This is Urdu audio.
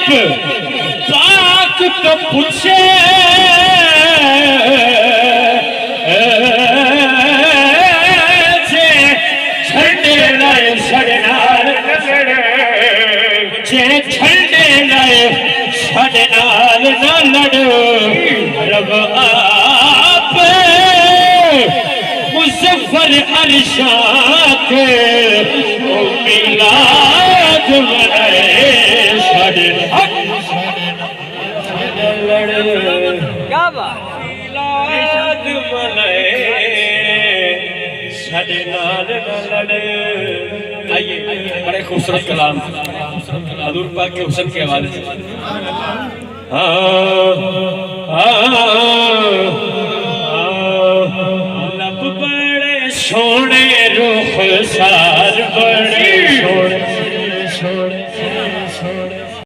رب پاک تو پوچھے چھڑے لائے سڑنار جے چھڑے لائے سڑنار نہ لڑو رب آپ مظفر عرشاں کے میلاد منائے سڑنار کیا بات میلاد منائے سڑے نال نہ لڑے آئیے بڑے خوبصورت کلام حضور پاک کے حسن کے حوالے سے لب بڑے سونے رخ سار بڑے